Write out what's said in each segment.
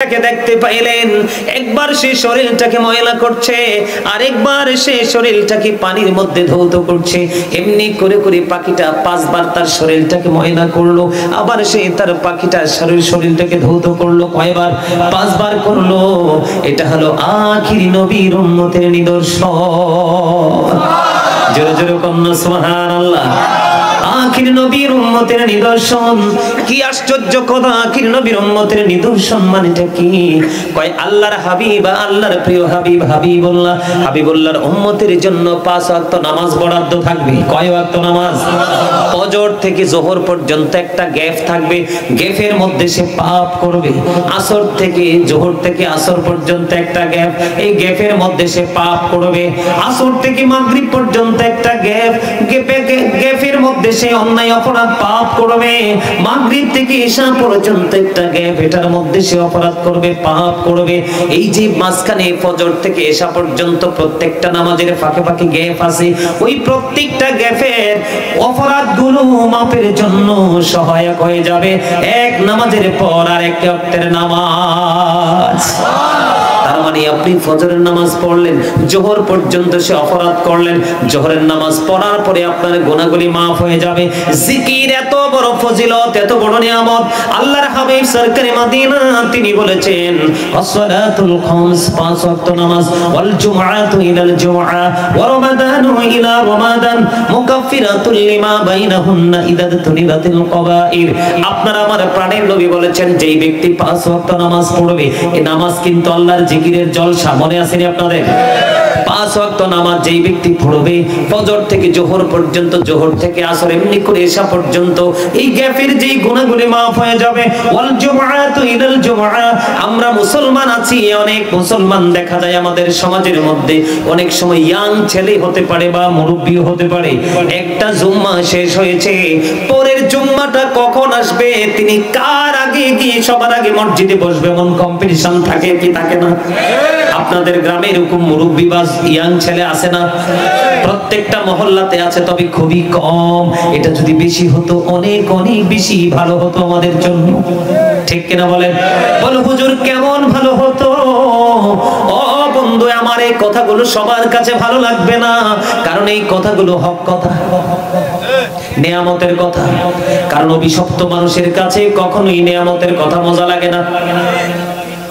দেখতে পাইলেন একবার সে শরীরটাকে ময়লা করছে আর একবার সে শরীরটাকে পানির মধ্যে ধৌত করছে। এমনি করে করে পাখিটা 5 বার তার শরীরটাকে ময়লা করলো, আবার সে তার পাখিটা শরীরটাকে ধৌত করলো কয়বার? 5 বার করলো। এটা হলো আখির নবীর উম্মতের নিদর্শন। জোরে জোরে কন্যা সুবহানাল্লাহ। আখির নবীর উম্মতের নিদর্শন। কি আশ্চর্য কথা! আখির নবীর উম্মতের নিদর্শন মানেটা কি? কয় আল্লাহর হাবিব, আল্লাহর প্রিয় হাবিব হাবিবুল্লাহর উম্মতের জন্য 5 ওয়াক্ত নামাজ বরাদ্দ থাকবে। কয় ওয়াক্ত নামাজ? ফজর থেকে যোহর পর্যন্ত একটা গ্যাপ থাকবে, গ্যাপের মধ্যে সে পাপ করবে। আসর থেকে যোহর থেকে আসর পর্যন্ত একটা গ্যাপ, এই গ্যাপের মধ্যে সে পাপ করবে। আসর থেকে মাগরিব পর্যন্ত একটা গ্যাপ, গ্যাপের মধ্যে সে অন্যায় অপরাধ পাপ করবে। মাগরিব থেকে ঈশা পর্যন্ত একটা গ্যাপ, এটার মধ্যে সে অপরাধ করবে, পাপ করবে। এই যে মাঝখানে ফজর থেকে ঈশা পর্যন্ত প্রত্যেকটা নামাজের ফাঁকে ফাঁকে গ্যাপ আছে, ওই প্রত্যেকটা গ্যাপের অপরাধগুলো মাপের জন্য সহায়ক হয়ে যাবে এক নামাজের পর আর এক ওয়াক্তের নামাজ। তার মানে আপনি ফজরের নামাজ পড়লেন, যোহর পর্যন্ত সে অপরাধ করলেন, যোহরের নামাজ পড়ার পরে আপনার গুনাহগুলি মাফ হয়ে যাবে। জিকির এত বড় ফজিলত, এত বড় নিয়ামত। আল্লাহর হাবিব সরকারে মদিনা তিনি বলেছেন আসসালাতুল খামস, 5 ওয়াক্ত নামাজ, ওয়াল জুমআতু ইলাল জুমআ ওয়া রমাদানু ইলা রমাদান মুকাফফিরাতুল লিমা বাইনাহুন্না ইযা তুনিবাতিল কবাইর। আপনার আমার প্রাণের নবী বলেছেন যেই ব্যক্তি 5 ওয়াক্ত নামাজ পড়বে, এই নামাজ কিন্তু আল্লাহর জিকিরের জলসা। মনে আসেনি আপনাদের? 5 ওয়াক্ত নামাজ যেই ব্যক্তি পড়বে ফজর থেকে যোহর পর্যন্ত, যোহর থেকে আসর, এমনি করে ঈশা পর্যন্ত, এই গ্যাপের যেই গুনাহগুলি maaf হয়ে যাবে। ওয়াল জুমআতু ইলাল জুমআ। আমরা মুসলমান আছি, অনেক মুসলমান দেখা যায় আমাদের সমাজের মধ্যে অনেক সময় ইয়াং ছেলে হতে পারে বা মুরব্বি হতে পারে, একটা জুম্মা শেষ হয়েছে, পরের জুম্মাটা কখন আসবে, তিনি কার আগে গিয়ে সবার আগে মসজিদে বসবে, এমন কম্পিটিশন থাকে কি থাকে না? আপনাদের গ্রামে এরকম মুরব্বি বা ইয়াং ছেলে আছে না? প্রত্যেকটা মহল্লাতে আছে, তবে খুবই কম। এটা যদি বেশি হতো অনেক অনেক বেশি ভালো হতো আমাদের জন্য, ঠিক কিনা বলেন? বলো হুজুর কেমন ভালো হতো? ও বন্ধু আমার, এই কথাগুলো সবার কাছে ভালো লাগবে না, কারণ এই কথাগুলো হক কথা, নেয়ামতের কথা। কারণ অভিশপ্ত মানুষের কাছে কখনোই নেয়ামতের কথা মজা লাগে না,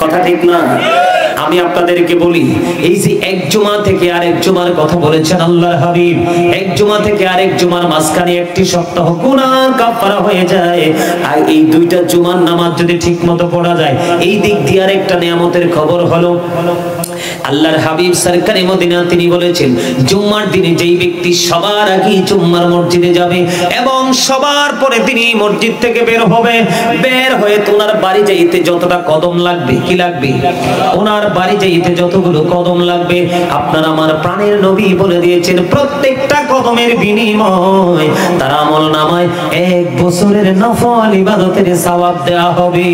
কথা ঠিক না? আমি আপনাদেরকে বলি, এই যে এক জুমা থেকে আরেক জুমার কথা বলেছেন আল্লাহর হাবিব, এক জুমা থেকে আরেক জুমার মাঝখানে একটি সপ্তাহ গুনাহ কাফারা হয়ে যায়। আর এই দুইটা জুমার নামাজ যদি ঠিকমতো পড়া যায়, এই দিক দিয়ে আরেকটা নিয়ামতের খবর হলো আল্লাহর হাবিব সরকারে মদিনা তিনি বলেছেন জুম্মার দিনে যেই ব্যক্তি সবার আগে জুম্মার মসজিদে যাবে এবং সবার পরে তিনি মসজিদ থেকে বের হবে, বের হয়ে ওনার বাড়ি যাইতে যতটা কদম লাগবে, কি লাগবে? ওনার বাড়ি যাইতে যতগুলো কদম লাগবে, আপনার আমার প্রাণের নবী বলে দিয়েছেন প্রত্যেকটা কদমের বিনিময় তার আমল নামায় 1 বছরের নফল ইবাদতের সওয়াব দেয়া হবে।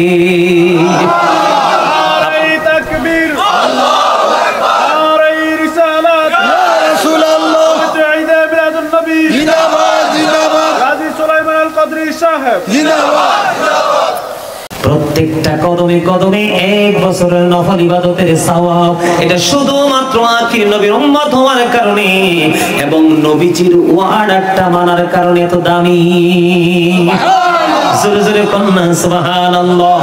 প্রত্যেকটা কদমে কদমে 1 বছরের নফল ইবাদতের সওয়াব। এটা শুধুমাত্র আখির নবীর উম্মত হওয়ার কারণে এবং নবীজির ওয়াদাটা মানার কারণে এত দামি। জোরে জোরে কন্যা সুবহানাল্লাহ।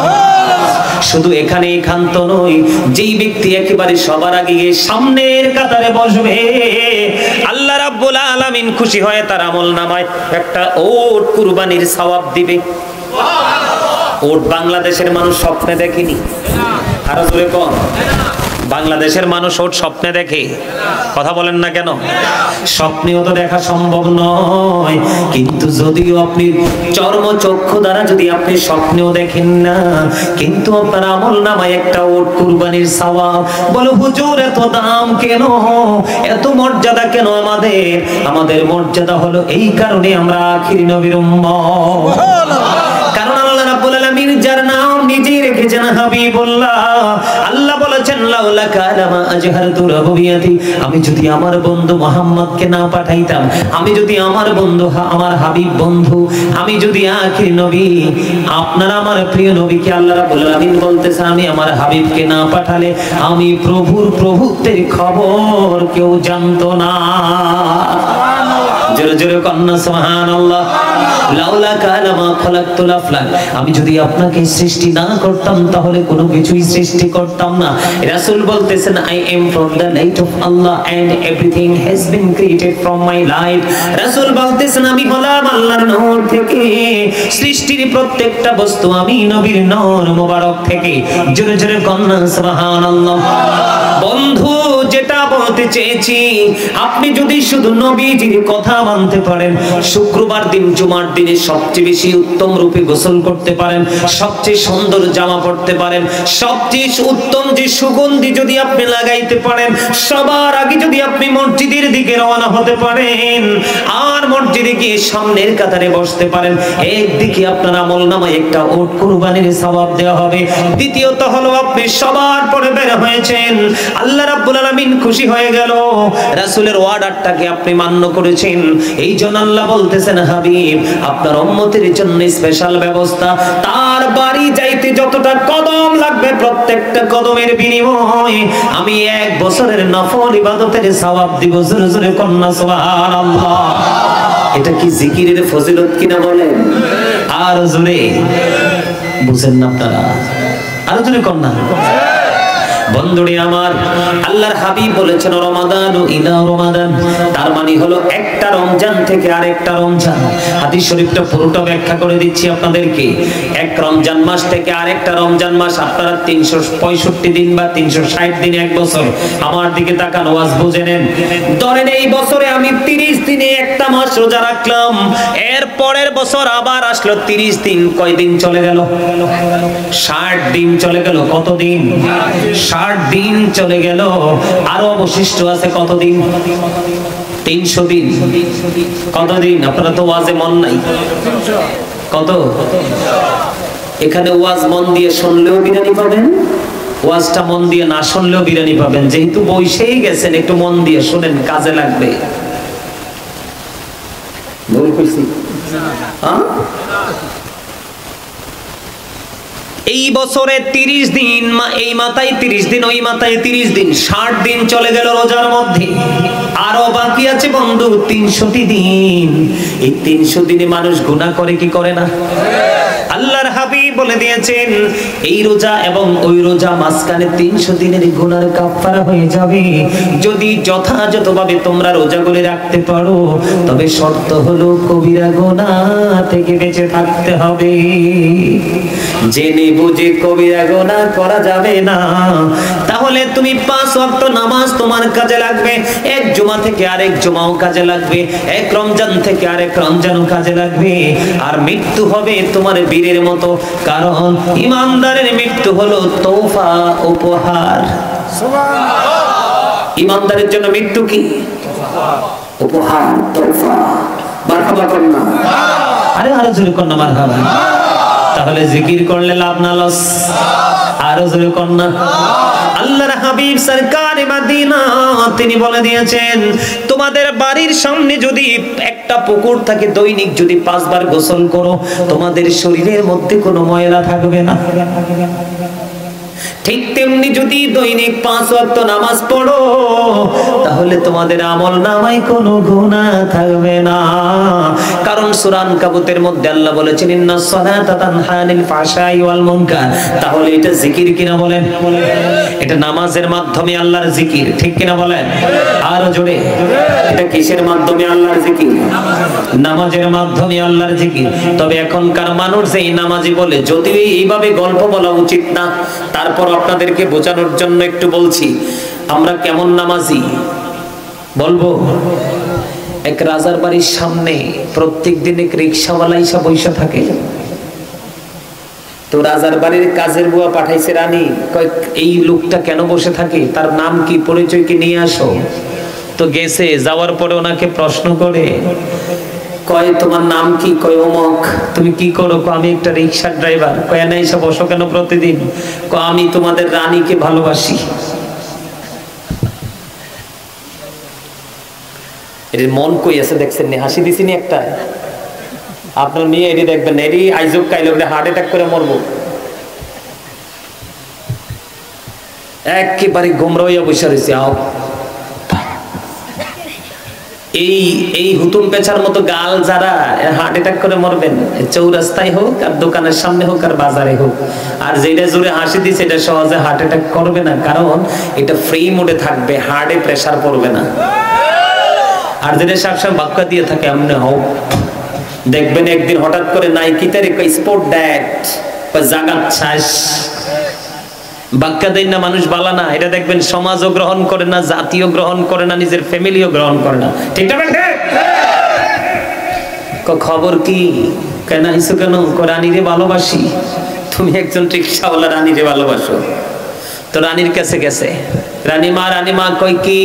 শুধু এখানেই ক্ষান্ত নয়, যেই ব্যক্তি একেবারে সবার আগে সামনের কাতারে বসবে, আল্লাহ রাব্বুল আলামিন খুশি হয়ে তার আমল নামায় একটা ওট কুরবানির সওয়াব দিবে। ওট বাংলাদেশের মানুষ স্বপ্নে দেখেনি, আরো জোরে কোন? বাংলাদেশের মানুষ ওট স্বপ্নে দেখে? কথা বলেন না কেন? স্বপ্নেও তো দেখা সম্ভব নয়, কিন্তু যদিও আপনি চর্মচক্ষু দ্বারা যদি আপনি স্বপ্নেও দেখেন না, কিন্তু আপনার আমল নামায় একটা ওট কুরবানির সওয়াব। বলো হুজুর এত দাম কেন, এত মর্যাদা কেন আমাদের? আমাদের মর্যাদা হলো এই কারণে আমরা আখির নবীর উম্মত। কারণ আল্লাহ রাব্বুল আলামিন যার নাম নিজে রেখে পাঠিয়েছেন হাবিবুল্লাহ। আল্লাহ বলেছেন লাউলা কালামা আজহারতু রাবুবিয়াতি, আমি যদি আমার বন্ধু মুহাম্মদকে না পাঠাইতাম, আমি যদি আমার বন্ধু আমার হাবিব বন্ধু, আমি যদি আখির নবী আপনার আমার প্রিয় নবীকে আল্লাহ রাব্বুল আলামিন বলতেছে আমি আমার হাবিবকে না পাঠালে আমি প্রভুর প্রভুত্বের খবর কেউ জানতো না। জোরে জোরে কন্না সুবহানাল্লাহ। লাউলা কালামা খালাকতুল আফলাক, আমি যদি আপনাকে সৃষ্টি না করতাম তাহলে কোনো কিছুই সৃষ্টি করতাম না। রাসূল বলতেছেন I am from the light of Allah and everything has been created from my light. রাসূল বলতেছেন আমি হলাম আল্লাহর নূর থেকে, সৃষ্টির প্রত্যেকটা বস্তু আমি নবীর নূর মোবারক থেকে। জোরে জোরে কন্না সুবহানাল্লাহ। বন্ধু যেটা বলতে চেয়েছি, আপনি যদি শুধু নবীজির কথা মানতে পারেন, শুক্রবার দিন জুমার দিনে সবচেয়ে বেশি উত্তম রূপে গোসল করতে পারেন, সবচেয়ে সুন্দর জামা পরতে পারেন, সবচেয়ে উত্তম যে সুগন্ধি যদি আপনি লাগাইতে পারেন, সবার আগে যদি আপনি মসজিদের দিকে রওনা হতে পারেন আর মসজিদে গিয়ে সামনের কাতারে বসতে পারেন, একদিকে আপনার আমলনামায় একটা উট কুরবানির সওয়াব দেওয়া হবে, দ্বিতীয়ত হলো আপনি সবার পরে বের হয়েছেন, আল্লাহ রাব্বুল আলামিন খুশি হয়ে গেল, রাসূলের অর্ডারটাকে আপনি মান্য করেছেন। এই জন্য আল্লাহ বলতেছেন হাবিব আপনার উম্মতের জন্য স্পেশাল ব্যবস্থা, তার বাড়ি যাইতে যতটা কদম লাগবে প্রত্যেকটা কদমের বিনিময়ে আমি 1 বছরের নফল ইবাদতের সওয়াব দিব। জোরে জোরে কন্না সুবহানাল্লাহ। এটা কি জিকিরের ফজিলত কিনা বলেন? আর জোরে বুঝেন না আপনারা? আর জোরে কন্না। বন্ধুরে আমার, আল্লাহর হাবিব বলেছেন রমাদানু ইলা রমাদান, তার মানে হলো একটা রমজান থেকে আরেকটা রমজান। হাদিস শরীফটা পুরোটা ব্যাখ্যা করে দিচ্ছি আপনাদেরকে। এক রমজান মাস থেকে আরেকটা রমজান মাস, আপনারা 365 দিন বা 360 দিন, 1 বছর। আমার দিকে তাকান, ওয়াজ বুঝে নেন। ধরেন এই বছরে আমি 30 দিনে একটা মাস রোজা রাখলাম, এর পরের বছর আবার আসলো 30 দিন, কয় দিন চলে গেল? 60 দিন চলে গেল। কত দিন? 60 দিন চলে গেল। আরো অবশিষ্ট আছে কত দিন? 300 দিন। কত দিন? আপনারা তো ওয়াজে মন নাই। কত? এখানে ওয়াজ মন দিয়ে শুনলেও বিরানি পাবেন, ওয়াজটা মন দিয়ে না শুনলেও বিরানি পাবেন। যেহেতু বইসেই গেছেন, একটু মন দিয়ে শুনেন, কাজে লাগবে। ভুল কইছি? এই বছরে 30 দিন, এই মাথায় 30 দিন, ওই মাথায় 30 দিন, 60 দিন চলে গেল রোজার মধ্যে। আরো বাকি আছে বন্ধু 300 দিন। এই 300 দিনে মানুষ গুনাহ করে কি করে না? আল্লাহর হাবিব বলে দিয়েছেন এই রোজা এবং ওই রোজা মাঝখানে 300 দিনের গুনার কাফারা হয়ে যাবে যদি যথাযথভাবে তোমরা রোজাগুলি রাখতে পারো। তবে শর্ত হলো কবিরা গুনাহ থেকে বেঁচে থাকতে হবে। জেনে বুঝে কবিরা গুনাহ করা যাবে না। তাহলে তুমি 5 ওয়াক্ত নামাজ তোমার কাজে লাগবে, এক জুমা থেকে আরেক জুমাও কাজে লাগবে, এক রমজান থেকে আরেক রমজানও কাজে লাগবে। আর মৃত্যু হবে তোমার বীরের মতো, কারণ ইমানদারের মৃত্যু হলো তোহফা, উপহার। ইমানদারের জন্য মৃত্যু কি? উপহার, তোহফা। মারহাবা করনা, আরে আরো জোরে করনা মারহাবা। তাহলে জিকির করলে লাভ না লস? আরো জোরে করনা। আল্লাহর হাবিব সরকারে মদিনা তিনি বলে দিয়েছেন তোমাদের বাড়ির সামনে যদি একটা পুকুর থাকে, দৈনিক যদি 5 বার গোসল করো, তোমাদের শরীরের মধ্যে কোনো ময়লা থাকবে না। ঠিক তেমনি যদি দৈনিক 5 ওয়াক্ত নামাজ পড়ো, তাহলে তোমাদের আমল নামায় কোনো গুনাহ থাকবে না। কারণ সূরা আনকাবুতের মধ্যে আল্লাহ বলেছেন ইন্নাস সালাতা তানহা আনিল ফাহশাই ওয়াল মুনকার। তাহলে এটা জিকির কিনা বলেন? এটা নামাজের মাধ্যমে আল্লাহর জিকির, ঠিক কিনা বলেন? আরো জোরে। এটা কিসের মাধ্যমে আল্লাহর জিকির? নামাজের মাধ্যমে আল্লাহর জিকির। তবে এখনকার মানুষ এই নামাজি বলে, যদিও এইভাবে গল্প বলা উচিত না, তারপর আপনাদেরকে বোঝানোর জন্য একটু বলছি। আমরা কেমন নামাজি বলবো? এক রাজার বাড়ির সামনে প্রত্যেক দিন এক রিকশাওয়ালা এসে বসে থাকে। তো রাজার বাড়ির কাজের বুয়া পাঠাইছে রানী, এই লোকটা কেন বসে থাকে, তার নাম কি, পরিচয় কি, নিয়ে আসো। তো গেছে, যাওয়ার পরে ওনাকে প্রশ্ন করে কয় তোমার নাম কি? কয় অমক। তুমি কি করো? আমি একটা রিক্সার ড্রাইভার। কয় না এসে বসো কেন প্রতিদিন? কয় আমি তোমাদের রানীকে ভালোবাসি। এর মন কই আছে দেখছেন নি? হাসি দিছি নি একটা? আপনার মেয়ে এটি দেখবেন, এটি আইজব কাইলে হার্ট অ্যাটাক করে মরবো। একেবারে গোমরা হইয়া বসে রয়েছে। এই হুতুম পেছার মতো গাল যারা হার্ট অ্যাটাক করে মরবেন, চৌরাস্তায় হোক আর দোকানের সামনে হোক আর বাজারে হোক। আর যেটা জোরে হাসি দিচ্ছে এটা সহজে হার্ট অ্যাটাক করবে না, কারণ এটা ফ্রি মোডে থাকবে, হার্টে প্রেসার পড়বে না। আর যেটা সবসময় বাক্কা দিয়ে থাকে এমনি হোক, দেখবেন একদিন হঠাৎ করে নাইকিতে স্পোর্ট ড্যাট জাগাচ্ছাস বাক্কা দেন না, মানুষ বালা না। এটা দেখবেন সমাজও গ্রহণ করে না, জাতীয় গ্রহণ করে না, নিজের ফ্যামিলিও গ্রহণ করে না। ঠিক না? খবর কি? কেন আইসো কেন? রানীরে ভালোবাসি। তুমি একজন রিক্সাওয়ালা রানীরে ভালোবাসো, তো রানীর কাছে গেছে। রানীমা কই কি?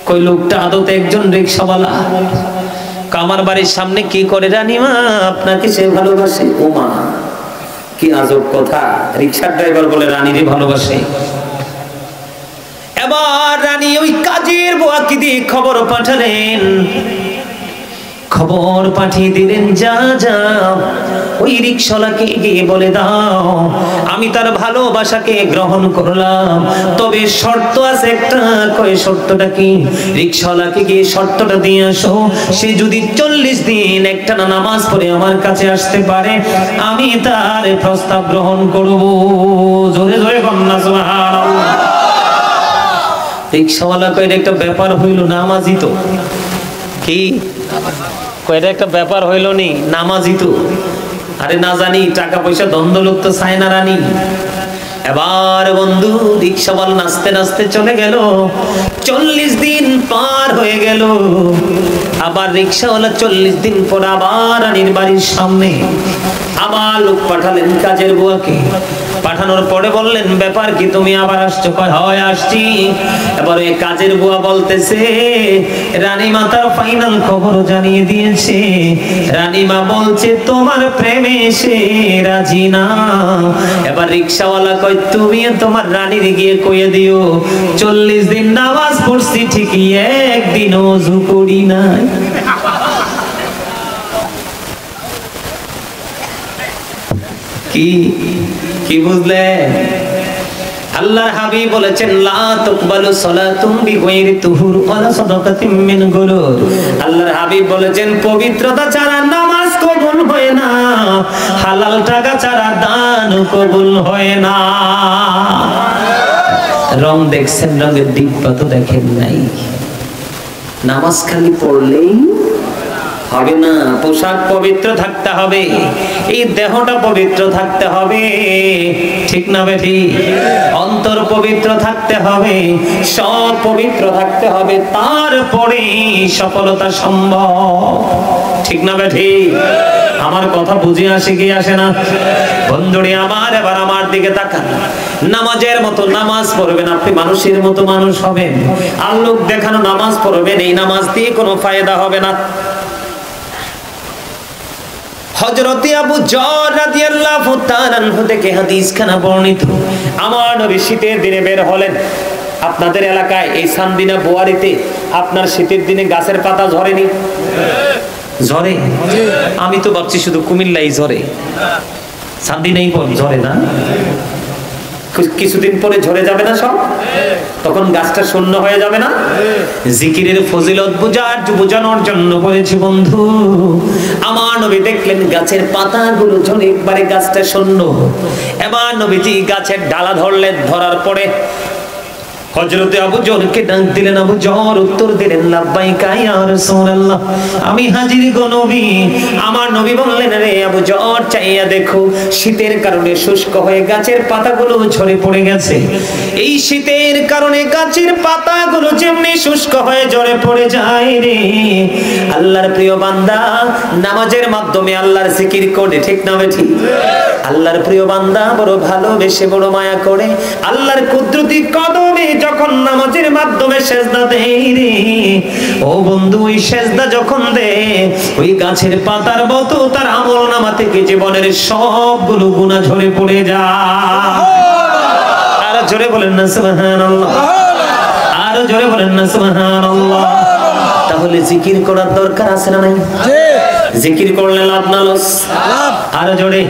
কই লোকটা আদতে একজন রিক্সাওয়ালা। আমার বাড়ির সামনে কি করে? রানীমা আপনাকে সে ভালোবাসে। ওমা, কি আজব কথা! রিক্সার ড্রাইভার বলে রানীরে ভালোবাসে। এবার রানী ওই কাজের বুয়াকে দিয়ে খবর পাঠালেন, খবর পাঠিয়ে দিলেন, যা যা ওই রিক্সাওয়ালাকে গিয়ে বলে দাও আমি তার ভালোবাসাকে গ্রহণ করলাম, তবে শর্ত আছে একটা। কয় শর্তটা কি? রিক্সাওয়ালাকে গিয়ে শর্তটা দিয়ে আসো, সে যদি 40 দিন একটানা নামাজ পড়ে আমার কাছে আসতে পারে, আমি তার প্রস্তাব গ্রহণ করব। জোরে জোরে বন্যা সুবহানাল্লাহ। রিক্সাওয়ালা কয় একটা ব্যাপার হইল, নামাজি তো। কি কয়টা একটা ব্যাপার হইল নি? নামাজি তো। আরে না জানি টাকা পয়সা দ্বন্দ্বলোক তো চায় না রানী। এবার বন্ধু রিক্সাওয়ালা নাচতে নাচতে চলে গেল। 40 দিন পার হয়ে গেল। আবার রিক্সাওয়ালা 40 দিন পর আবার রানীর বাড়ির সামনে আবার লোক পাঠালেন কাজের বুয়াকে। পাঠানোর পরে বললেন, ব্যাপার কি, তুমি আবার আসছো? কয় হয় আসছি। এবার এই কাজের বুয়া বলতেছে, রানীমা তার ফাইনাল খবর জানিয়ে দিয়েছে। রানীমা বলছে তোমার প্রেমে সে রাজি না। এবার রিক্সাওয়ালা কয়, তুমি তোমার রানীর গিয়ে কইয়ে দিও 40 দিন নামাজ পড়ছি ঠিকই, একদিন ওযু করি নাই। কি কি বুঝলেন? আল্লাহর হাবিব বলেছেন, লা তুকবালু সালাতুম বিগাইরি তুহুর ওয়ালা সাদাকাতিম মিন গুলুর। আল্লাহর হাবিব বলেছেন, পবিত্রতা ছাড়া নামাজ কবুল হয় না, হালাল টাকা ছাড়া দান কবুল হয় না। রং দেখছেন, রঙের দিব্যা তো দেখেন নাই। নামাজ খালি পড়লেই হবে না, পোশাক পবিত্র থাকতে হবে, এই দেহটা পবিত্র থাকতে হবে। ঠিক না বেঠি? অন্তর পবিত্র থাকতে হবে, সব পবিত্র থাকতে হবে, তারপরে সফলতা সম্ভব। ঠিক না বেঠি? আমার কথা বুঝে আসে কি আসে না? বন্ধুরে আমার, এবার আমার দিকে তাকান। নামাজের মতো নামাজ পড়বেন, আপনি মানুষের মতো মানুষ হবেন। আর লোক দেখানো নামাজ পড়বেন, এই নামাজ দিয়ে কোনো ফায়দা হবে না। হযরত আবু যর রাদিয়াল্লাহু তাআলা আনহু থেকে হাদিসখানা বর্ণিত। আমার নবী শীতের দিনে বের হলেন। আপনাদের এলাকায় এই সান্দিনা বোয়ারিতে আপনার শীতের দিনে গাছের পাতা ঝরেনি? ঝরে? আমি তো ভাবছি শুধু কুমিল্লাই ঝরে, সান্দিনাই ঝরে না? কিছুদিন পরে ঝরে যাবে না সব? তখন গাছটা শূন্য হয়ে যাবে না? জিকিরের ফজিলত বোঝানোর জন্য বলেছি বন্ধু। আমার নবী দেখলেন গাছের পাতাগুলো ঝরে একবারে গাছটা শূন্য। এবার নবীজি গাছের ডালা ধরলেন, ধরার পরে হযরত আবু যরকে ডাক দিলেন। আবু যর উত্তর দিলেন, লাব্বাইকা ইয়া রাসূলুল্লাহ, আমি হাজির গো নবী। আমার নবী বললেন, রে আবু যর, চাইয়া দেখো, শীতের কারণে শুষ্ক হয়ে গাছের পাতাগুলো ঝরে পড়ে গেছে। এই শীতের কারণে গাছের পাতাগুলো যেমনি শুষ্ক হয়ে ঝরে পড়ে যায় রে, আল্লাহর প্রিয় বান্দা নামাজের মাধ্যমে আল্লাহর জিকির করে, ঠিক না বেঠি? আল্লাহর প্রিয় বান্দা বড় ভালোবেসে বড় মায়া করে আল্লাহর কুদরতি কদমে যখন নামাজের মাধ্যমে সেজদা দেই রে ও বন্ধু, ওই সেজদা যখন দে ওই গাছের পাতার মতো তার আমলনামা থেকে জীবনের সবগুলো গুনাহ ঝরে পড়ে যায়। আর জোরে বলেন না সুবহানাল্লাহ, আর জোরে বলেন না সুবহানাল্লাহ। তাহলে জিকির করার দরকার আছে না নাই? জিকির করলে লাভ না লস? আর জোরে।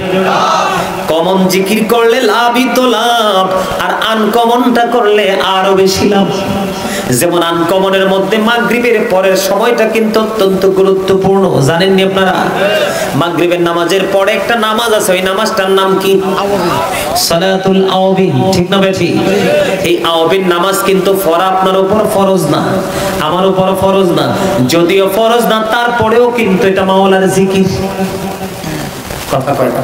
কমন জিকির করলে লাভই তো লাভ, আর আনকমনটা করলে আরো বেশি লাভ। যেমন আনকমনের মধ্যে মাগরিবের পরের সময়টা কিন্তু অত্যন্ত গুরুত্বপূর্ণ, জানেননি আপনারা? মাগরিবের নামাজের পরে একটা নামাজ আছে, ওই নামাজটার নাম কি? সালাতুল আওয়াবিন, ঠিক না বেঠি? এই আওয়াবিন নামাজ কিন্তু পড়া আপনার উপর ফরজ না, আমার উপর ফরজ না। যদিও ফরজ না, তারপরেও কিন্তু এটা মাওলার জিকির। কথা কয় না?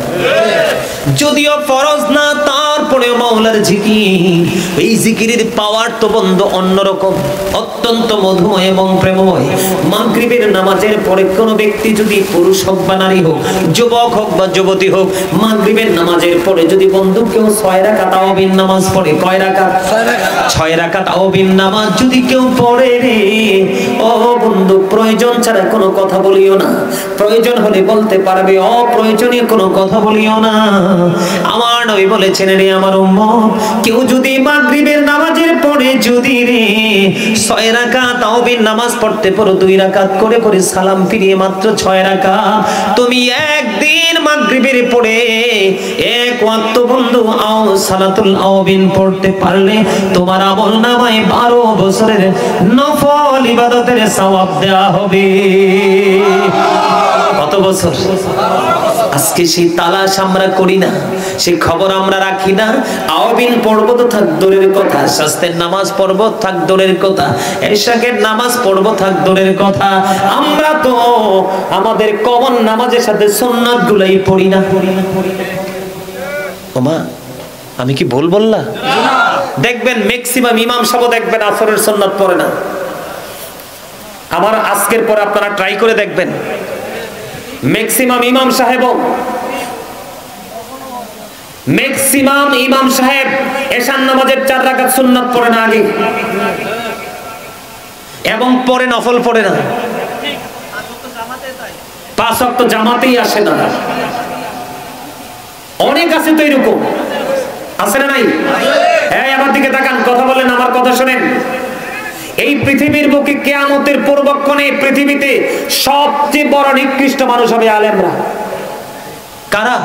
যদিও ফরজ না, তারপরেও মাওলার জিকির। এই জিকিরের পাওয়ার তো বন্ধু অন্যরকম, অত্যন্ত মধুময় এবং প্রেমময়। মাগরিবের নামাজের পরে কোনো ব্যক্তি যদি পুরুষ হোক বা নারী হোক, যুবক হোক বা যুবতী হোক, মাগরিবের নামাজের পরে যদি বন্ধু কেউ 6 রাকাত আওয়াবিন নামাজ পড়ে, কয় রাকাত? 6 রাকাত আওয়াবিন নামাজ যদি কেউ পড়ে রে ও বন্ধু, প্রয়োজন ছাড়া কোনো কথা বলিও না, প্রয়োজন হলে বলতে পারবে, অপ্রয়োজনীয় কোনো কথা বলিও না। আমার নবী বলেছেন রে আমার উম্মত, কেউ যদি মাগরিবের নামাজের পরে যদি রে 6 রাকাত আওয়াবিন নামাজ পড়তে পারো, 2 রাকাত করে করে সালাম ফিরিয়ে মাত্র 6 রাকাত, তুমি একদিন মাগরিবের পরে এক ওয়াক্ত বন্ধু সালাতুল আওয়াবিন পড়তে পারলে তোমার আমলনামায় 12 বছরের নফল ইবাদতের সওয়াব দেওয়া হবে। কত বছর? আজকে সেই তালাশ আমরা করি না, সেই খবর আমরা রাখি না। আওয়াবিন পড়বো তো থাক দূরের কথা, শাস্তের নামাজ পড়বো থাক দূরের কথা, এশাকের নামাজ পড়বো থাক দূরের কথা, আমরা তো আমাদের কমন নামাজের সাথে সুন্নাত গুলাই পড়ি না। ওমা, আমি কি ভুল বললাম? দেখবেন ম্যাক্সিমাম ইমাম সাহেব দেখবেন আসরের সুন্নাত পড়ে না। আমার আজকের পরে আপনারা ট্রাই করে দেখবেন, ম্যাক্সিমাম ইমাম সাহেব এশার নামাজের 4 রাকাত সুন্নাত পড়ে না আগে, এবং পরে নফল পড়ে না, 5 ওয়াক্ত জামাতেই আসে না। অনেক আছে তো এরকম, আছে না নাই? হ্যাঁ, আমার দিকে তাকান, কথা বলেন, আমার কথা শুনেন। এই পৃথিবীর বুকে কিয়ামতের পূর্বক্ষণে পৃথিবীতে সবচেয়ে বড় নিকৃষ্ট মানুষ হবে আলেমরা। কারা?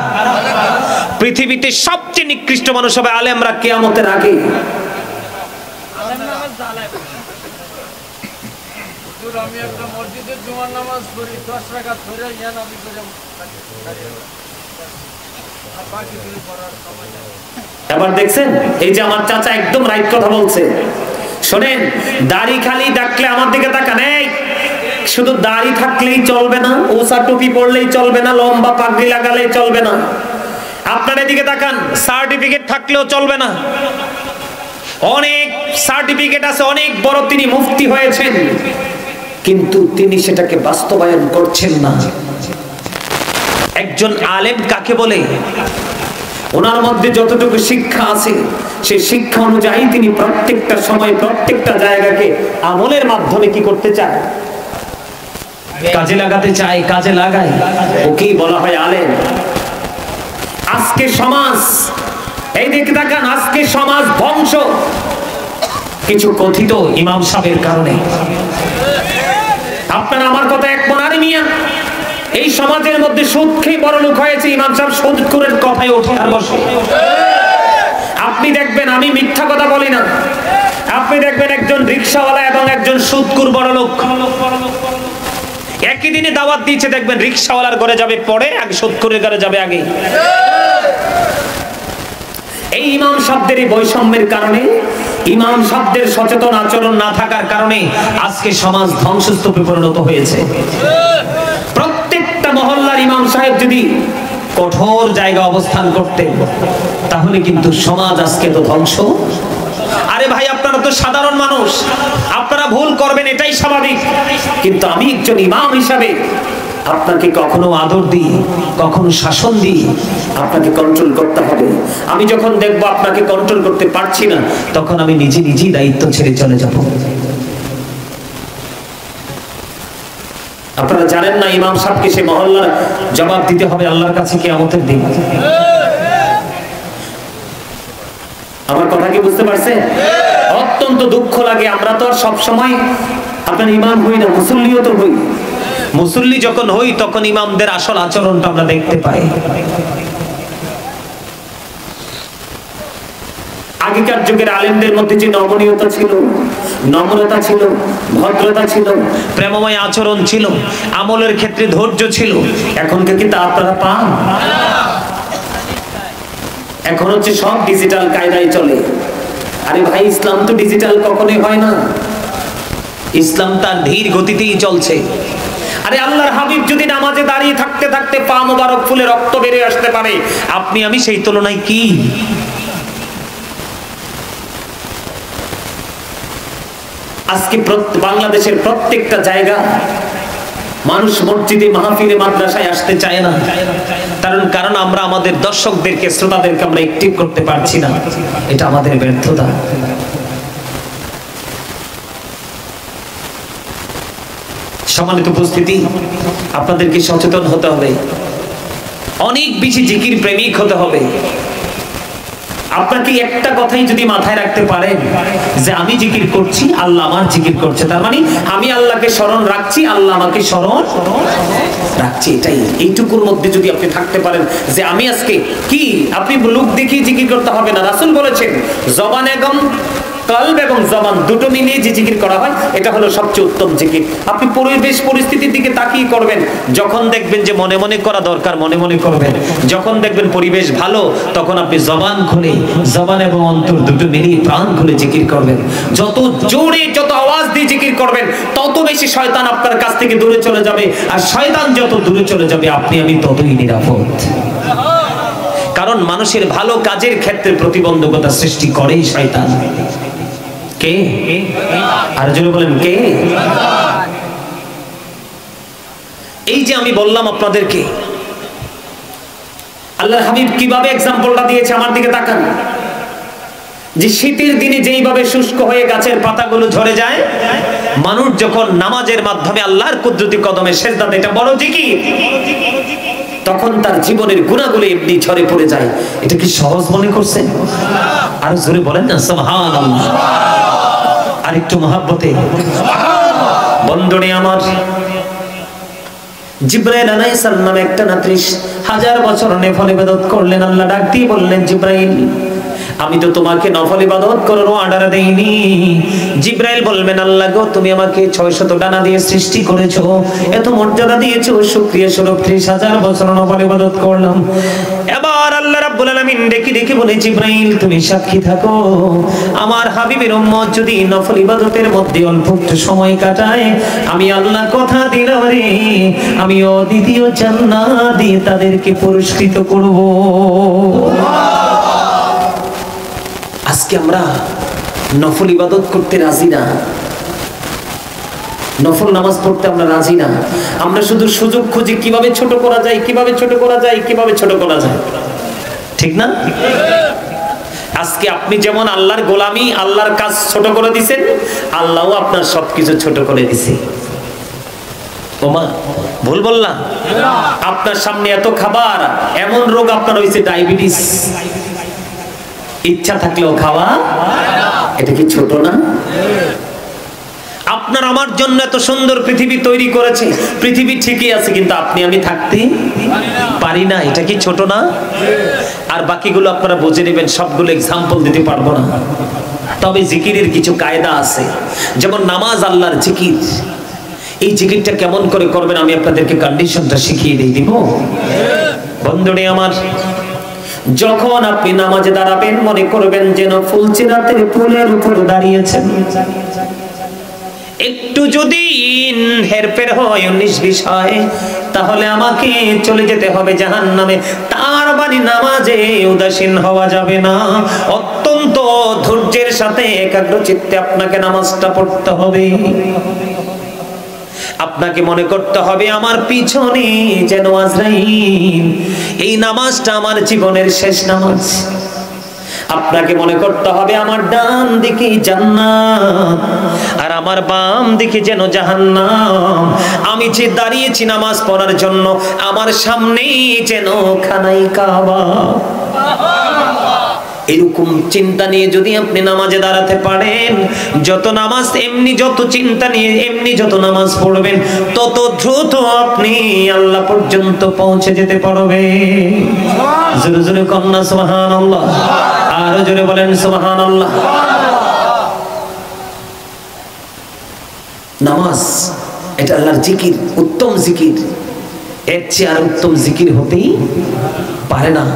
পৃথিবীতে সবচেয়ে নিকৃষ্ট মানুষ হবে আলেমরা কিয়ামতের আগে। আমি একটা মসজিদে জুমার নামাজ পড়ি, 10 রাকাত পড়ে আমি করে এবার দেখছেন, এই যে আমার চাচা একদম রাইট কথা বলছে। শোনেন, দাড়ি খালি ডাকলে আমার দিকে তাকান। এই শুধু দাড়ি থাকলেই চলবে না, ওসা টুপি পরলেই চলবে না, লম্বা পাগড়ি লাগালেই চলবে না। আপনার এদিকে তাকান, সার্টিফিকেট থাকলেও চলবে না। অনেক সার্টিফিকেট আছে, অনেক বড় তিনি মুফতি হয়েছেন, কিন্তু তিনি সেটাকে বাস্তবায়ন করছেন না। একজন আলেম কাকে বলে? ওনার মধ্যে যতটুকু শিক্ষা আছে সেই শিক্ষা অনুযায়ী তিনি প্রত্যেকটা সময় প্রত্যেকটা জায়গাকে আমলের মাধ্যমে কি করতে চায়? কাজে লাগাতে চায়, কাজে লাগায়, ওকেই বলা হয় আলেম। আজকে সমাজ, এই দিকে তাকান, আজকে সমাজ ধ্বংস কিছু কথিত ইমাম সাহেবের কারণে। আপনারা আমার কথা এক মনারে মিয়া, এই সমাজের মধ্যে সুদ খেয়ে বড় লোক হয়েছে ইমাম সাহেব, সুদখোরের কথায় ওঠে আর বসে। আপনি দেখবেন, আমি মিথ্যা কথা বলি না, আপনি দেখবেন একজন রিকশাওয়ালা এবং একজন সুদখোর বড় লোক একই দিনে দাওয়াত দিয়েছে, দেখবেন রিকশাওয়ালার ঘরে যাবে পরে, আগে সুদখোরের ঘরে যাবে আগে। এই ইমাম শব্দের এই বৈষম্যের কারণে, ইমাম শব্দের সচেতন আচরণ না থাকার কারণে আজকে সমাজ ধ্বংসস্তূপে পরিণত হয়েছে। প্রত্যেকটা মহল্লার ইমাম সাহেব যদি কঠোর জায়গা অবস্থান করতেন, তাহলে কিন্তু সমাজ আজকে তো ধ্বংস। আরে ভাই, আপনারা তো সাধারণ মানুষ, আপনারা ভুল করবেন, এটাই স্বাভাবিক, কিন্তু আমি একজন ইমাম হিসাবে আপনাকে কখনো আদর দিই, কখনো শাসন দিই, আপনাকে কন্ট্রোল করতে হবে। আমি যখন দেখবো আপনাকে কন্ট্রোল করতে পারছি না, তখন আমি নিজেই দায়িত্ব ছেড়ে চলে যাব। আপনারা জানেন না ইমাম সাহেবকে সে মহল্লার জবাব দিতে হবে আল্লাহর কাছে কিয়ামতের দিন। আমার কথা কি বুঝতে পারছেন? অত্যন্ত দুঃখ লাগে, আমরা তো আর সব সময় আপনার ইমাম হই না, মুসল্লিও তো হই। মুসল্লি যখন হই তখন ইমামদের আসল আচরণটা আমরা দেখতে পাই। আগেকার যুগের আলেমদের মধ্যে যে নমনীয়তা ছিল, নম্রতা ছিল, ভদ্রতা ছিল, প্রেমময় আচরণ ছিল, আমলের ক্ষেত্রে ধৈর্য ছিল, এখনকার কিন্তু আপনারা পান? এখন হচ্ছে সব ডিজিটাল কায়দায় চলে। আরে ভাই, ইসলাম তো ডিজিটাল কখনোই হয় না, ইসলাম তার ধীর গতিতেই চলছে। আরে আল্লাহর হাবিব যদি নামাজে দাঁড়িয়ে থাকতে থাকতে পা মোবারক ফুলে রক্ত বেরিয়ে আসতে পারে, আপনি আমি সেই তুলনায় কি? আজকে বাংলাদেশের প্রত্যেকটা জায়গা মানুষ মসজিদে, মাহফিলে, মাদ্রাসায় আসতে চায় না। কারণ আমরা আমাদের দর্শকদেরকে, শ্রোতাদেরকে আমরা অ্যাক্টিভ করতে পারছি না। এটা আমাদের ব্যর্থতা। সম্মানিত উপস্থিতি, আপনাদেরকে সচেতন হতে হবে, অনেক বেশি জিকির প্রেমিক হতে হবে। আপনাকে একটা কথাই যদি মাথায় রাখতে পারেন যে আমি জিকির করছি, আল্লাহ আমার জিকির করছে, তার মানে আমি আল্লাহকে স্মরণ রাখছি, আল্লাহ আমাকে স্মরণ রাখছি। এটাই, এইটুকুর মধ্যে যদি আপনি থাকতে পারেন যে আমি আজকে কি, আপনি লোক দেখিয়ে জিকির করতে হবে না। রাসূল বলেছেন জবান এবং কলব এবং জবান দুটো মিলিয়ে যে জিকির করা হয়, এটা হলো সবচেয়ে উত্তম জিকির। আপনি পরিবেশ পরিস্থিতির দিকে তাকিয়ে করবেন। যখন দেখবেন যে মনে মনে করা দরকার, মনে মনে করবেন। যখন দেখবেন পরিবেশ ভালো, তখন আপনি জবান খুলে, জবান এবং অন্তর দুটো মিলিয়ে প্রাণ খুলে জিকির করবেন। যত জোরে, যত আওয়াজ দিয়ে জিকির করবেন, তত বেশি শয়তান আপনার কাছ থেকে দূরে চলে যাবে। আর শয়তান যত দূরে চলে যাবে, আপনি আমি ততই নিরাপদ। কারণ মানুষের ভালো কাজের ক্ষেত্রে প্রতিবন্ধকতা সৃষ্টি করেই শয়তান। কে? আর জোরে বলেন কে? এই যে আমি বললাম আপনাদেরকে, আল্লাহর হাবিব কিভাবে এক্সাম্পলটা দিয়েছে, আমার দিকে তাকান। যে শীতের দিনে যেইভাবে শুষ্ক হয়ে গাছের পাতাগুলো ঝরে যায়, মানুষ যখন নামাজের মাধ্যমে আল্লাহর কুদরতি কদমে সিজদা দেয়, এটা বড় জিকির, তখন তার জীবনের গুনাহগুলো এমনি ঝরে পড়ে যায়। এটা কি সহজ মনে করছেন? আর জোরে বলেন না সুবহানাল্লাহ। আরেকটু মহব্বতে বন্ধুরে আমার, জিবরাইল আলাইহিস সালাম একটা না ৩০,০০০ বছর নফল ইবাদত করলেন। আল্লাহ ডাক দিয়ে বললেন, জিবরাইল আমি তো তোমাকে নফল ইবাদত করার অর্ডার দেইনি। জিবরাইল বলবেন, আল্লাহ গো, তুমি আমাকে ৬০০ ডানা দিয়ে সৃষ্টি করেছো, এত মর্যাদা দিয়েছো, শুকরিয়া স্বরূপ ৩০,০০০ বছর নফল ইবাদত করলাম। এবার আল্লাহ রাব্বুল আলামিন ডেকে বলে, জিবরাইল তুমি সাক্ষী থাকো, আমার হাবিবের উম্মত যদি নফল ইবাদতের মধ্যে অল্প একটু সময় কাটায়, আমি আল্লাহ কথা দিলাম রে, আমি অদ্বিতীয় জান্নাত দিয়ে তাদেরকে পুরস্কৃত করব। আজকে আমরা নফল ইবাদত করতে রাজি না, নফল নামাজ পড়তে আমরা রাজি না। আমরা শুধু সুযোগ খুঁজি কিভাবে ছোট করা যায়, কিভাবে ছোট করা যায়, কিভাবে ছোট করা যায়। ঠিক না? আজকে আপনি যেমন আল্লাহর গোলামি, আল্লাহর কাজ ছোট করে দিয়েছেন, আল্লাহও আপনার সবকিছু ছোট করে দিয়েছে। ওমা ভুল বললাম? আপনার সামনে এত খাবার, এমন রোগ আপনার হয়েছে ডায়াবেটিস, ইচ্ছা থাকলেও খাওয়া, এটা কি ছোট না? আপনার আমার জন্য এত সুন্দর পৃথিবী তৈরি করেছে, পৃথিবী ঠিকই আছে, কিন্তু আপনি আমি থাকতে পারি না, এটা কি ছোট না? আর বাকিগুলো আপনারা বুঝে নেবেন, সবগুলো এক্সাম্পল দিতে পারবো না। তবে জিকিরের কিছু কায়দা আছে, যেমন নামাজ আল্লাহর জিকির। এই জিকিরটা কেমন করে করবেন আমি আপনাদেরকে কন্ডিশনটা শিখিয়ে দিব। বন্ধুরে আমার, যখন আপনি নামাজে দাঁড়াবেন, মনে করবেন যেন ফুলচিরাতের ফুলের উপর দাঁড়িয়েছেন। একটু যদি হেরফের হয়, ১৯-২০ হয়, তাহলে আমাকে চলে যেতে হবে জাহান্নামে। তার মানে নামাজে উদাসীন হওয়া যাবে না, অত্যন্ত ধৈর্যের সাথে একাগ্র চিত্তে আপনাকে নামাজটা পড়তে হবে। আপনাকে মনে করতে হবে আমার পিছনে যেন আজরাইল, এই নামাজটা আমার জীবনের শেষ নামাজ। আপনাকে মনে করতে হবে আমার ডান দিকে জান্নাত আর আমার বাম দিকে যেন জাহান্নাম। আমি যে দাঁড়িয়েছি নামাজ পড়ার জন্য, আমার সামনেই যেন খানাই কাবা। এরকম চিন্তা নিয়ে যদি আপনি নামাজে দাঁড়াতে পারেন, যত নামাজ এমনি, যত চিন্তা নিয়ে এমনি যত নামাজ পড়বেন, তত দ্রুত আপনি আল্লাহ পর্যন্ত পৌঁছে যেতে পারবেন। জোরে জোরে কন্যা সুবহানাল্লাহ, আরো জোরে বলেন সুবহানাল্লাহ। নামাজ এটা আল্লাহর জিকির, উত্তম জিকির। এর চেয়ে আর উত্তম জিকির হতেই পারে না।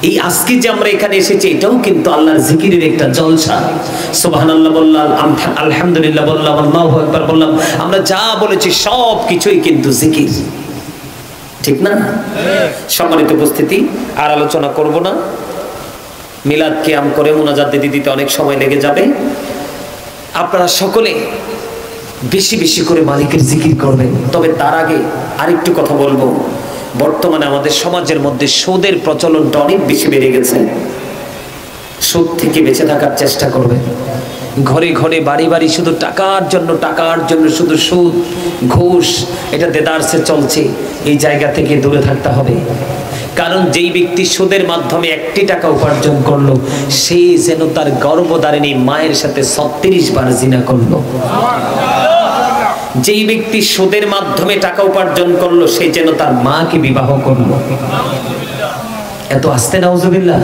এই আজকে যে আমরা এখানে এসেছি, এটাও কিন্তু আল্লাহর জিকিরের একটা জলসা। সুবহানাল্লাহ বললাম, আলহামদুলিল্লাহ বললাম, আল্লাহু আকবার বললাম, আমরা যা বলেছি সব কিছুই কিন্তু জিকির, ঠিক না? সম্মানিত উপস্থিতি, আর আলোচনা করব না। মিলাদ কিয়াম করে মুনাজাত দিতে অনেক সময় লেগে যাবে। আপনারা সকলে বেশি বেশি করে মালিকের জিকির করবেন। তবে তার আগে আরেকটু কথা বলবো। বর্তমানে আমাদের সমাজের মধ্যে সুদের প্রচলনটা অনেক বেশি বেড়ে গেছে। সুদ থেকে বেঁচে থাকার চেষ্টা করবেন। ঘরে ঘরে বাড়ি বাড়ি শুধু টাকার জন্য শুধু সুদ, ঘুষ, এটা দেদারসে চলছে। এই জায়গা থেকে দূরে থাকতে হবে। কারণ যেই ব্যক্তি সুদের মাধ্যমে 1 টাকা উপার্জন করলো, সে যেন তার গর্ভধারিণী মায়ের সাথে 36 বার জিনা করলো। যেই ব্যক্তি সুদের মাধ্যমে টাকা উপার্জন করলো, সে যেন তার মাকে বিবাহ করলো। এত আস্তে নাউজুবিল্লাহ।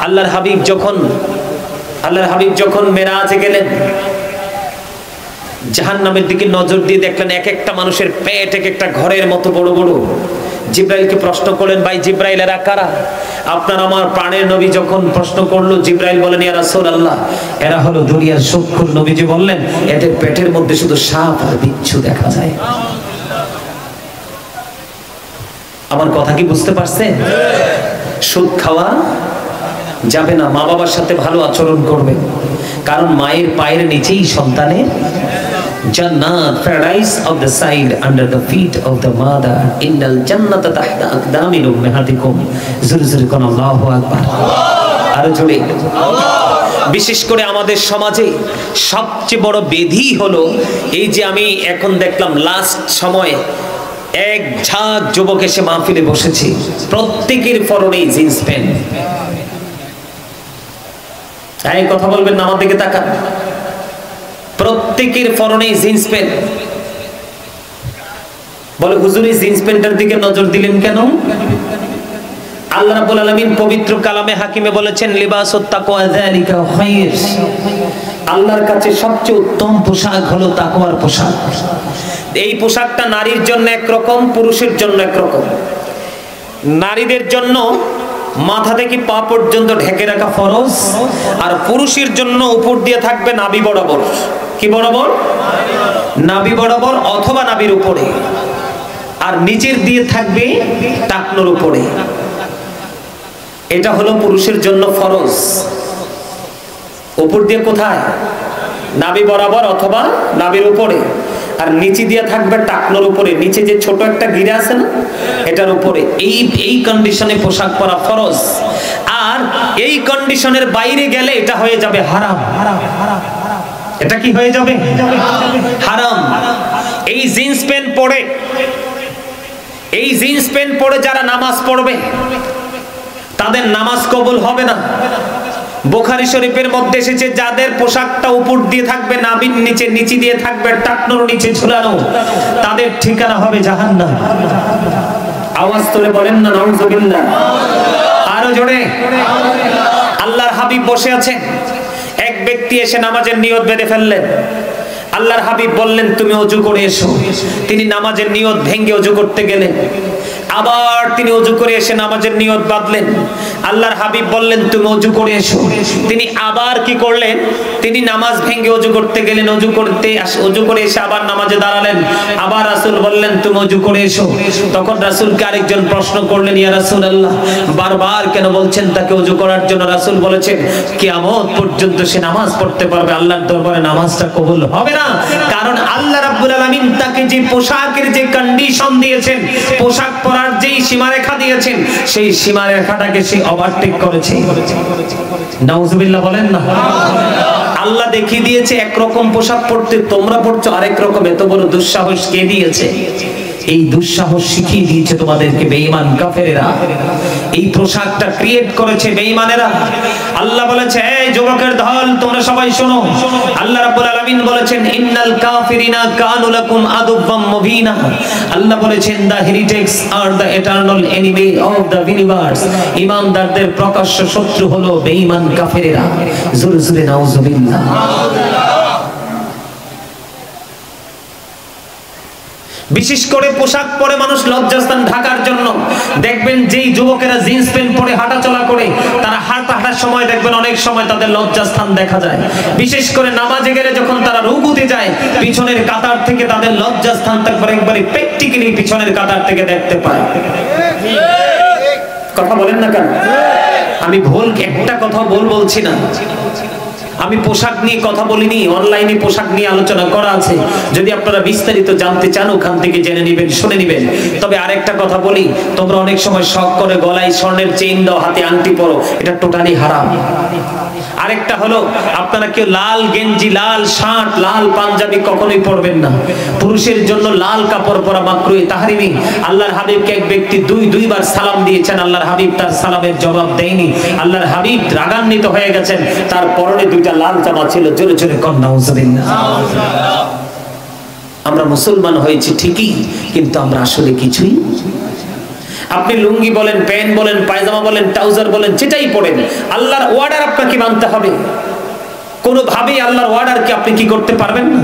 আল্লাহর হাবিব যখন মেরাজে গেলেন, জাহান্নামের দিকে নজর দিয়ে দেখলেন এক একটা মানুষের পেট এক একটা ঘরের মতো বড় বড়। জিব্রাইলকে প্রশ্ন করলেন, ভাই জিব্রাইল, এরা কারা? আপনার আমার প্রাণের নবী যখন প্রশ্ন করলো, জিব্রাইল বলেন, ইয়া রাসূলুল্লাহ, এরা হলো দুনিয়ার সুদখোর। নবীজি বললেন, এদের পেটের মধ্যে শুধু সাপ আর বিচ্ছু দেখা যায়। আমার কথা কি বুঝতে পারছেন? সুদ খাওয়া যাবে না। মা বাবার সাথে ভালো আচরণ করবেন, কারণ মায়ের পায়ের নিচেই সন্তানের জান্নাত, paradise of the side under the feet of the mother, innal jannata tahta aqdami ummahatikum। জোরে জোরে কোন আল্লাহু আকবার, আরো জোরে। বিশেষ করে আমাদের সমাজে সবচেয়ে বড় বেধি হলো এই যে আমি এখন দেখলাম লাস্ট সময়ে এক ঝাঁক যুবক এসে মাহফিলে বসেছে, প্রত্যেকের পরনে জিন্স প্যান্ট। এই কথা বলবেন না, আমার দিকে তাকান। প্রত্যেকের পরনে জিন্স প্যান্ট। বলে, হুজুর এই জিন্স প্যান্টের দিকে নজর দিলেন কেন? আল্লাহ রাব্বুল আলামিন পবিত্র কালামে হাকিমে বলেছেন, লিবাসুত তাকওয়া যালিকা খায়র। আল্লাহর কাছে সবচেয়ে উত্তম পোশাক হলো তাকওয়ার পোশাক। এই পোশাকটা নারীর জন্য একরকম, পুরুষের জন্য একরকম। নারীদের জন্য মাথা থেকে পা পর্যন্ত ঢেকে রাখা ফরজ, আর পুরুষের জন্য উপর দিয়ে থাকবে নাভি বরাবর। কি বরাবর? নাভি বরাবর অথবা নাভির উপরে, আর নিচের দিয়ে থাকবে টাকনোর উপরে। এটা হলো পুরুষের জন্য ফরজ। উপর দিয়ে কোথায়? নাভি বরাবর অথবা নাভির উপরে, আর নিচে দিয়ে থাকবে টাকনোর উপরে। নিচে যে ছোট একটা গিরা আছে না, এটার উপরে। এই কন্ডিশনে পোশাক পরা ফরজ। আর এই কন্ডিশনের বাইরে গেলে এটা হয়ে যাবে হারাম। এটা কি হয়ে যাবে? হারাম। এই জিন্স প্যান্ট পরে যারা নামাজ পড়বে, তাদের নামাজ কবুল হবে না। বুখারী শরীফের মধ্যে এসেছে, যাদের পোশাকটা উপর দিয়ে থাকবে নাভির নিচে, নিচে দিয়ে থাকবে টাকনোর নিচে ঝুলানো, তাদের ঠিকানা হবে জাহান্নাম। আওয়াজ করে বলেন না নাউজুবিল্লাহ, আরো জোরে। আল্লাহর হাবিব বসে আছেন, এক ব্যক্তি এসে নামাজের নিয়ত বেঁধে ফেললেন। আল্লাহর হাবিব বললেন, তুমি ওযু করে এসো। তিনি নামাজের নিয়ত ভেঙে ওযু করতে গেলেন। আবার তিনি ওযু করে এসে নামাজের নিয়ত বাঁধলেন। আল্লাহর হাবিব বললেন, তুমি ওযু করে এসো। তিনি আবার কি করলেন? তিনি নামাজ ভেঙে ওযু করতে গেলেন। ওযু করে এসে আবার নামাজে দাঁড়ালেন। আবার রাসূল বললেন, তুমি ওযু করে এসো। তখন রাসূলকে আরেকজন প্রশ্ন করলেন, ইয়া রাসূলুল্লাহ, বারবার কেন বলছেন তাকে ওযু করার জন্য? রাসূল বলেছেন, কিয়ামত পর্যন্ত সে নামাজ পড়তে পারবে, আল্লাহর দরবারে নামাজটা কবুল হবে না। কারণ আল্লাহ রাব্বুল আলামিন তাকে যে পোশাকের যে কন্ডিশন দিয়েছেন, পোশাক পরার যেই সীমারেখা দিয়েছেন, সেই সীমারেখাটাকে সে ওভারটেক করেছে। নাউজুবিল্লাহ বলেন না। আল্লাহ দেখিয়ে দিয়েছে একরকম পোশাক পরতে, তোমরা পড়ছো আরেক রকম। এত বড় দুঃসাহস কে দিয়েছে? এই দুঃসাহস শিখিয়ে দিয়েছে তোমাদেরকে বেঈমান কাফেরেরা। এই পোশাকটা ক্রিয়েট করেছে বেঈমানেরা। আল্লাহ বলেছে, এই যুবকের দল তোমরা সবাই শোনো, আল্লাহ রাব্বুল আলামিন বলেছেন ইন্নাল কাফিরিনা কানু লাকুম আদুওয়াম মুবিনা। আল্লাহ বলেছেন the heretics are the eternal enemy of the universe. ঈমানদারদের প্রকাশ্য শত্রু হলো বেঈমান কাফেরেরা। জোরে জোরে নাউজুবিল্লাহ। বিশেষ করে পোশাক পরে মানুষ লজ্জাস্থান ঢাকার জন্য দেখবেন যেই যুবকেরা জিন্স প্যান্ট পরে হাঁটাচলা করে, তারা হাঁটার সময় দেখবেন অনেক সময় তাদের লজ্জাস্থান দেখা যায়। বিশেষ করে নামাজে গেলে যখন তারা রুকুতে যায়, পিছনের কাতার থেকে তাদের লজ্জাস্থান একবারে প্র্যাকটিক্যালি পিছনের কাতার থেকে দেখতে পায়। কথা বলেন না কেন? আমি ভুল একটা কথা বলছি না। আমি পোশাক নিয়ে কথা বলিনি, অনলাইনে পোশাক নিয়ে আলোচনা করা আছে। যদি আপনারা বিস্তারিত জানতে চান ওখান থেকে জেনে নেবেন, শুনে নেবেন। তবে আরেকটা কথা বলি, তোমরা অনেক সময় শখ করে গলায় স্বর্ণের চেইন দাও, হাতে আংটি পরো, এটা টোটালি হারাম। আরেকটা হলো, আপনারা কেউ লাল গেঞ্জি, লাল শার্ট, লাল পাঞ্জাবি কখনোই পরবেন না। পুরুষের জন্য লাল কাপড় পরা মাকরুহ তাহরিমি। আল্লাহর হাবিবকে এক ব্যক্তি দুইবার সালাম দিয়েছেন, আল্লাহর হাবিব তার সালামের জবাব দেয়নি। আল্লাহর হাবিব রাগান্বিত হয়ে গেছেন, তার পরনে দুইটা লাল জামা ছিল। জোরে জোরে কন নাউজুবিল্লাহ। আমরা মুসলমান হয়েছি ঠিকই, কিন্তু আমরা আসলে কিছুই। আপনি লুঙ্গি বলেন, প্যান্ট বলেন, পায়জামা বলেন, ট্রাউজার বলেন, যেটাই পরেন, আল্লাহর অর্ডার আপনাকে মানতে হবে। কোনোভাবেই আল্লাহর অর্ডারকে আপনি কি করতে পারবেন না?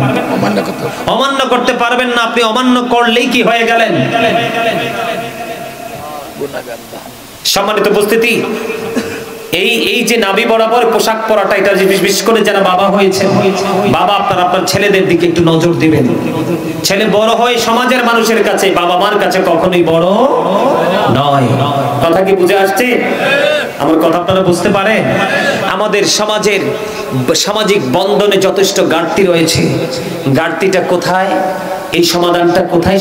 অমান্য করতে পারবেন না। আপনি অমান্য করলেই কি হয়ে গেলেন? সম্মানিত উপস্থিতি, এই যে নাভি বরাবর পোশাক পরাটা, এটা বিশেষ করে যারা বাবা হয়েছে, বাবা আপনার ছেলেদের দিকে একটু নজর দিবেন। ছেলে বড় হয় সমাজের মানুষের কাছে, বাবা মার কাছে কখনোই বড় নয়। কথা কি বুঝে আসছে? আমার কথা আপনারা বুঝতে পারেন? আমাদের সমাজের সামাজিক বন্ধনে যথেষ্ট ঘাটতি রয়েছে। ঘাটতিটা কোথায়? এই সমাধানটা কোথায়?